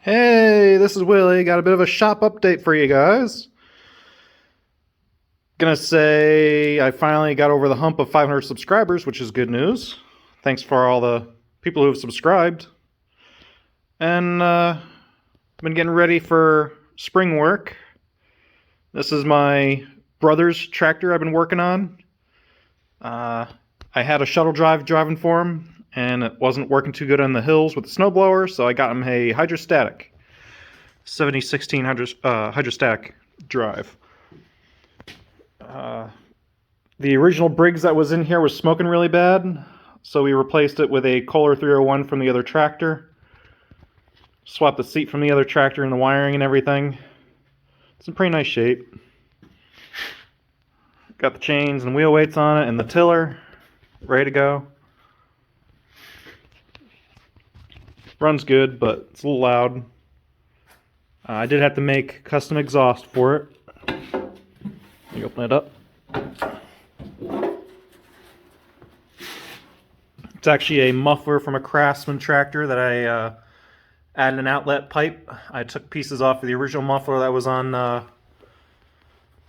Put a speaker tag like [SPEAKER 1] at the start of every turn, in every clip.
[SPEAKER 1] Hey, this is Willie. Got a bit of a shop update for you guys. Gonna say I finally got over the hump of 500 subscribers, which is good news. Thanks for all the people who have subscribed. And been getting ready for spring work. This is my brother's tractor I've been working on. I had a shuttle drive driving for him, and it wasn't working too good on the hills with the snowblower, so I got him a hydrostatic 7016 hydrostatic drive. The original Briggs that was in here was smoking really bad, so we replaced it with a Kohler 301 from the other tractor. Swapped the seat from the other tractor and the wiring and everything. It's in pretty nice shape. Got the chains and wheel weights on it and the tiller ready to go. Runs good, but it's a little loud. I did have to make custom exhaust for it. Let me open it up. It's actually a muffler from a Craftsman tractor that I added an outlet pipe. I took pieces off of the original muffler that was on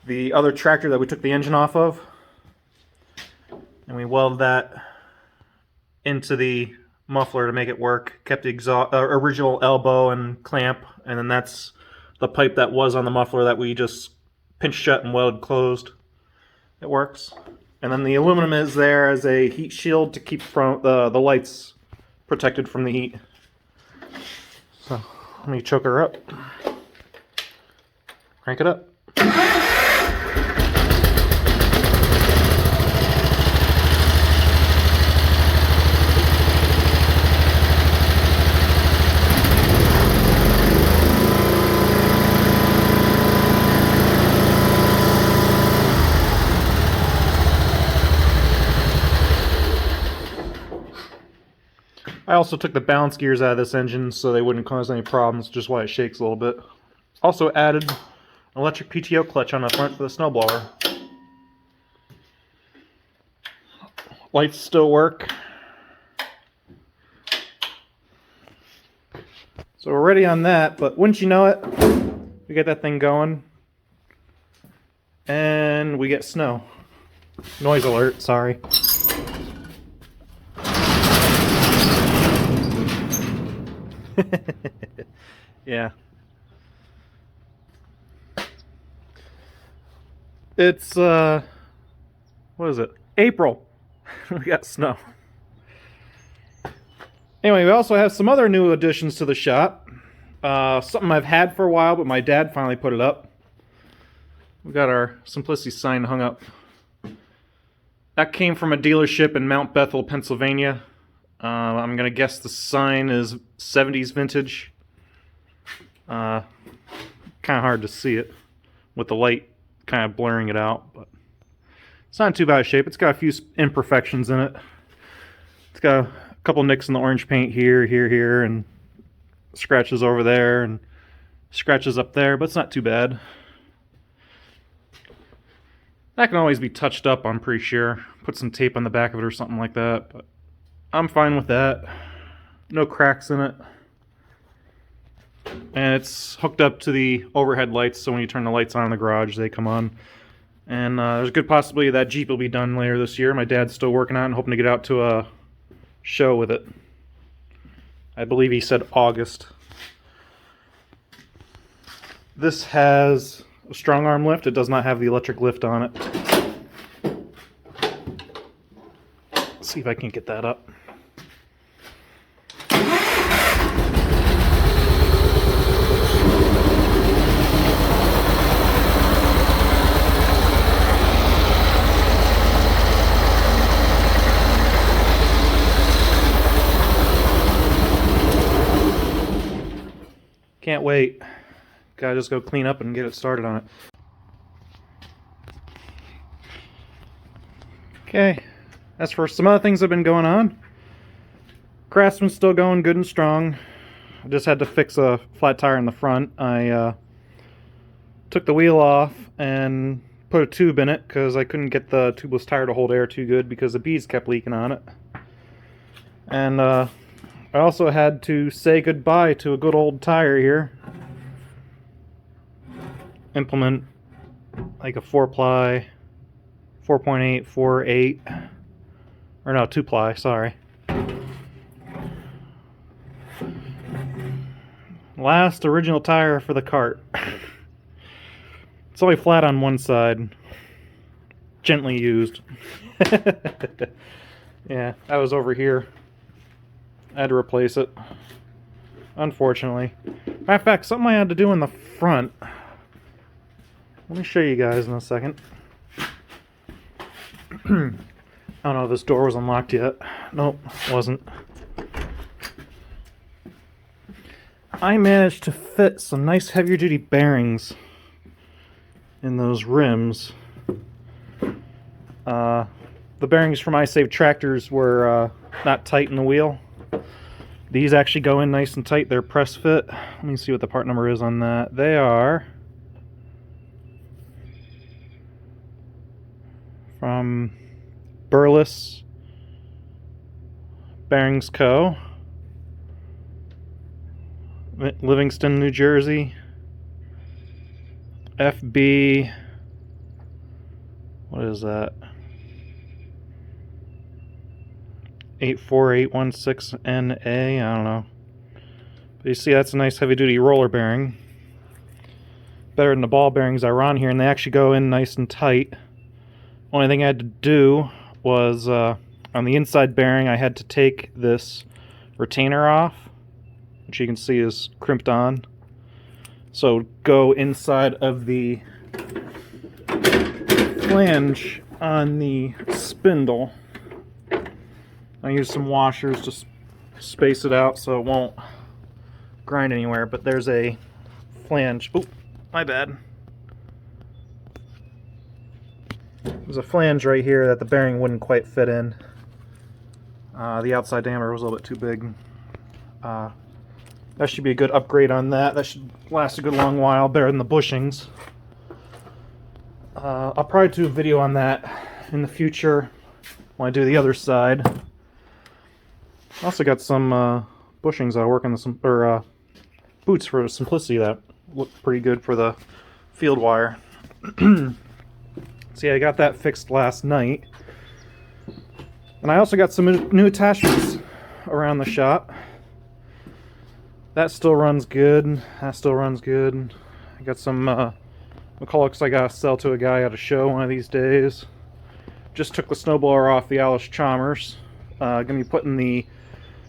[SPEAKER 1] the other tractor that we took the engine off of, and we welded that into the muffler to make it work. Kept the original elbow and clamp, and then that's the pipe that was on the muffler that we just pinched shut and welded closed. It works. And then the aluminum is there as a heat shield to keep from the lights protected from the heat. So let me choke her up. Crank it up. I also took the balance gears out of this engine so they wouldn't cause any problems, just why it shakes a little bit. Also added an electric PTO clutch on the front for the snowblower. Lights still work. So we're ready on that, but wouldn't you know it, we get that thing going and we get snow. Noise alert, sorry. Yeah. It's, what is it? April. We got snow. Anyway, we also have some other new additions to the shop. Something I've had for a while, but my dad finally put it up. We got our Simplicity sign hung up. That came from a dealership in Mount Bethel, Pennsylvania. I'm going to guess the sign is 70s vintage. Kind of hard to see it with the light kind of blurring it out, but it's not in too bad a shape. It's got a few imperfections in it. It's got a couple nicks in the orange paint here, and scratches over there, and scratches up there, but it's not too bad. That can always be touched up, I'm pretty sure. Put some tape on the back of it or something like that, but I'm fine with that. No cracks in it. And it's hooked up to the overhead lights, so when you turn the lights on in the garage, they come on. And there's a good possibility that Jeep will be done later this year. My dad's still working on it and hoping to get out to a show with it. I believe he said August. This has a strong arm lift. It does not have the electric lift on it. Let's see if I can get that up. Can't wait. Gotta just go clean up and get it started on it. Okay, as for some other things that have been going on, Craftsman's still going good and strong. I just had to fix a flat tire in the front. I took the wheel off and put a tube in it because I couldn't get the tubeless tire to hold air too good because the beads kept leaking on it. And I I also had to say goodbye to a good old tire here. Implement like a 4-ply, 4.8, 4.8, or no, 2-ply, sorry. Last original tire for the cart. It's only flat on one side. Gently used. Yeah, I was over here. I had to replace it. Unfortunately. Matter of fact, something I had to do in the front. Let me show you guys in a second. I don't know if this door was unlocked yet. Nope, it wasn't. I managed to fit some nice heavier duty bearings in those rims. The bearings for my Save tractors were not tight in the wheel. These actually go in nice and tight. They're press fit. Let me see what the part number is on that. They are from Burles Bearings Co. Livingston, New Jersey. FB, what is that? 84816NA, I don't know. But you see, that's a nice heavy duty roller bearing. Better than the ball bearings that were on here, and they actually go in nice and tight. Only thing I had to do was, on the inside bearing, I had to take this retainer off, which you can see is crimped on. So go inside of the flange on the spindle. I use some washers to space it out so it won't grind anywhere, but there's a flange. Oh, my bad. There's a flange right here that the bearing wouldn't quite fit in. The outside diameter was a little bit too big. That should be a good upgrade on that. That should last a good long while, better than the bushings. I'll probably do a video on that in the future when I do the other side. I also got some bushings I work on some boots for Simplicity that look pretty good for the field wire. So yeah, I got that fixed last night. And I also got some new attachments around the shop. That still runs good. That still runs good. I got some McCullochs I gotta sell to a guy at a show one of these days. Just took the snowblower off the Alice Chalmers. Gonna be putting the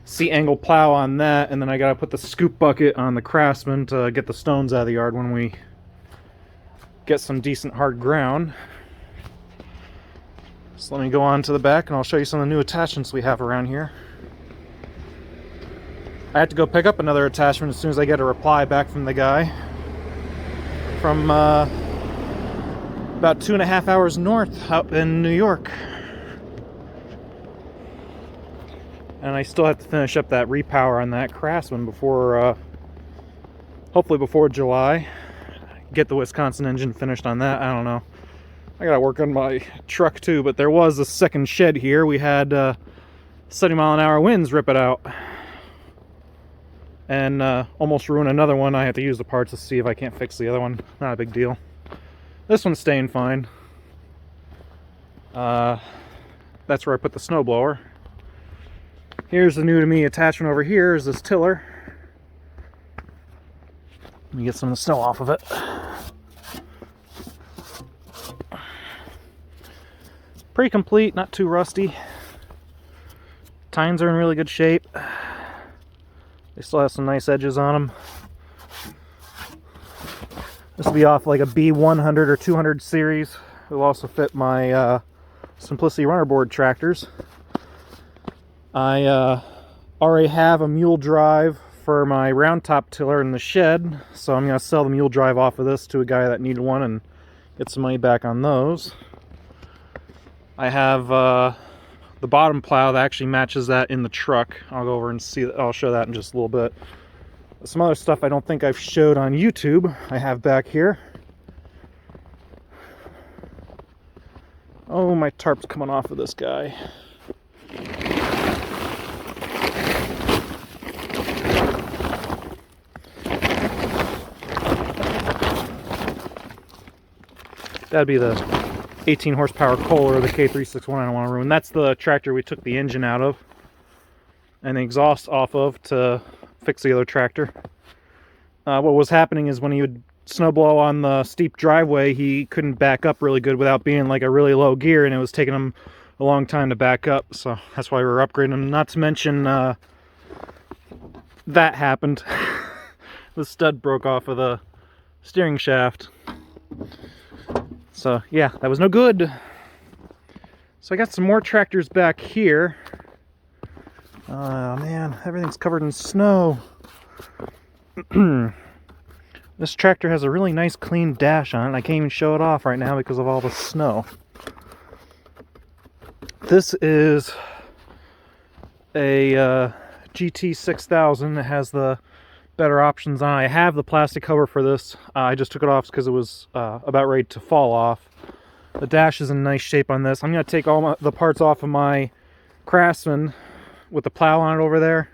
[SPEAKER 1] C-angle plow on that, and then I gotta put the scoop bucket on the Craftsman to get the stones out of the yard when we get some decent hard ground. So let me go on to the back and I'll show you some of the new attachments we have around here. I have to go pick up another attachment as soon as I get a reply back from the guy from about 2.5 hours north out in New York. And I still have to finish up that repower on that Craftsman before, hopefully before July. Get the Wisconsin engine finished on that. I don't know. I gotta work on my truck too, but there was a second shed here. We had 70-mile-an-hour winds rip it out. And almost ruin another one. I have to use the parts to see if I can't fix the other one. Not a big deal. This one's staying fine. That's where I put the snowblower. Here's the new to me attachment over here is this tiller. Let me get some of the snow off of it. Pretty complete, not too rusty. Tines are in really good shape. They still have some nice edges on them. This will be off like a B100 or 200 series. It will also fit my Simplicity runner board tractors. I already have a mule drive for my round top tiller in the shed, so I'm going to sell the mule drive off of this to a guy that needed one and get some money back on those. I have the bottom plow that actually matches that in the truck. I'll go over and see. I'll show that in just a little bit. Some other stuff I don't think I've showed on YouTube I have back here. Oh, my tarp's coming off of this guy. That'd be the 18 horsepower Kohler, the K361 I don't want to ruin. That's the tractor we took the engine out of and the exhaust off of to fix the other tractor. What was happening is when he would snowblow on the steep driveway, he couldn't back up really good without being like a really low gear, and it was taking him a long time to back up, so that's why we were upgrading him. Not to mention that happened. The stud broke off of the steering shaft. So yeah, that was no good. So I got some more tractors back here. Oh man, everything's covered in snow. This tractor has a really nice clean dash on it. I can't even show it off right now because of all the snow. This is a GT 6000. It has the better options on it. I have the plastic cover for this. I just took it off because it was about ready to fall off. The dash is in nice shape on this. I'm going to take all the parts off of my Craftsman with the plow on it over there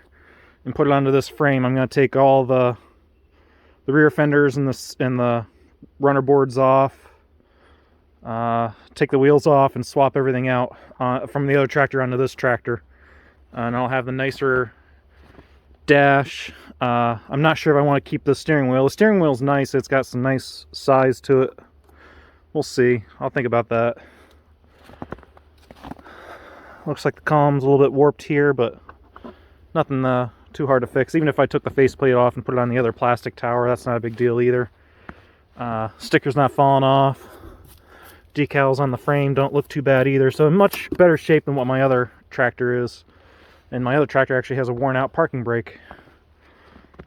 [SPEAKER 1] and put it onto this frame. I'm going to take all the rear fenders and the runner boards off, take the wheels off, and swap everything out from the other tractor onto this tractor. And I'll have the nicer dash. I'm not sure if I want to keep the steering wheel. The steering wheel's nice. It's got some nice size to it. We'll see. I'll think about that. Looks like the column's a little bit warped here, but nothing too hard to fix. Even if I took the faceplate off and put it on the other plastic tower, that's not a big deal either. Sticker's not falling off. Decals on the frame don't look too bad either. So in much better shape than what my other tractor is. And my other tractor actually has a worn out parking brake.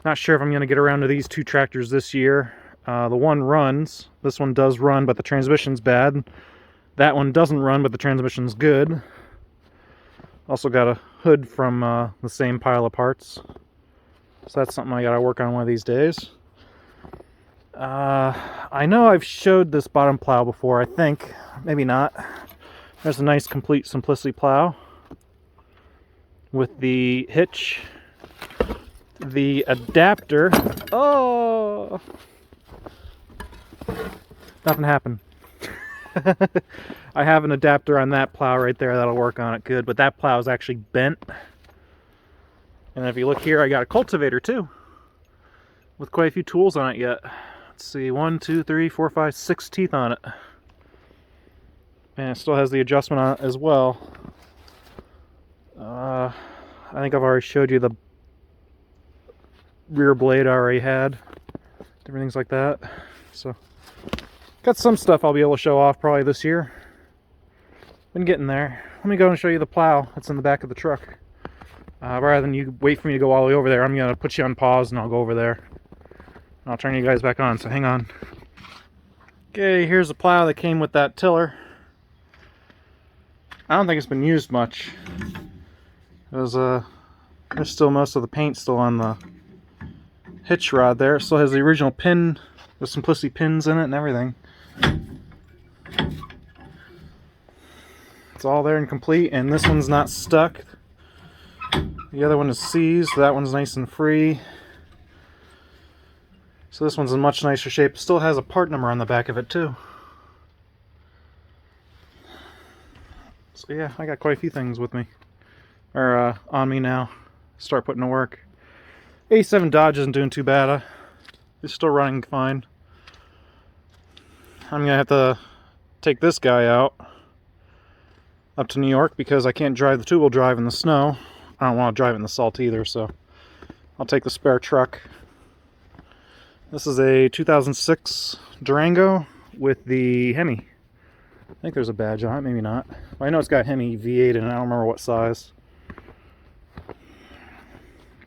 [SPEAKER 1] Not sure if I'm going to get around to these two tractors this year. The one runs. This one does run, but the transmission's bad. That one doesn't run, but the transmission's good. Also got a hood from the same pile of parts. So that's something I got to work on one of these days. I know I've showed this bottom plow before, I think. Maybe not. There's a nice complete simplicity plow with the hitch, the adapter. Oh! Nothing happened. I have an adapter on that plow right there that'll work on it good, but that plow is actually bent. And if you look here, I got a cultivator too, with quite a few tools on it yet. Let's see, 1, 2, 3, 4, 5, 6 teeth on it. And it still has the adjustment on it as well. I think I've already showed you the rear blade I already had. Different things like that. So, got some stuff I'll be able to show off probably this year. Been getting there. Let me go and show you the plow that's in the back of the truck. Rather than you wait for me to go all the way over there, I'm going to put you on pause and I'll go over there. I'll turn you guys back on, so hang on. Okay, here's the plow that came with that tiller. I don't think it's been used much. There's still most of the paint still on the hitch rod there. It still has the original pin, the Simplicity pins in it and everything. It's all there and complete, and this one's not stuck. The other one is seized, that one's nice and free. So this one's in much nicer shape. It still has a part number on the back of it too. So yeah, I got quite a few things with me, or on me now. Start putting to work. 87 Dodge isn't doing too bad. It's still running fine. I'm gonna have to take this guy out up to New York because I can't drive the two-wheel drive in the snow. I don't want to drive it in the salt either, so I'll take the spare truck. This is a 2006 Durango with the Hemi. I think there's a badge on it, maybe not. Well, I know it's got Hemi V8 in it, I don't remember what size.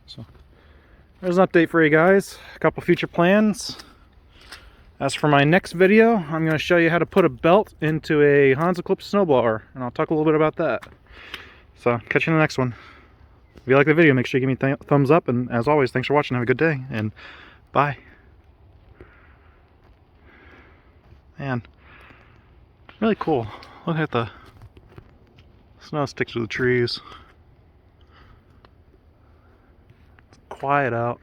[SPEAKER 1] So, there's an update for you guys. A couple future plans. As for my next video, I'm going to show you how to put a belt into a Hans Eclipse snowblower, and I'll talk a little bit about that. So, catch you in the next one. If you like the video, make sure you give me a thumbs up, and as always, thanks for watching. Have a good day, and bye. Man, really cool. Look at the snow stick to the trees. It's quiet out.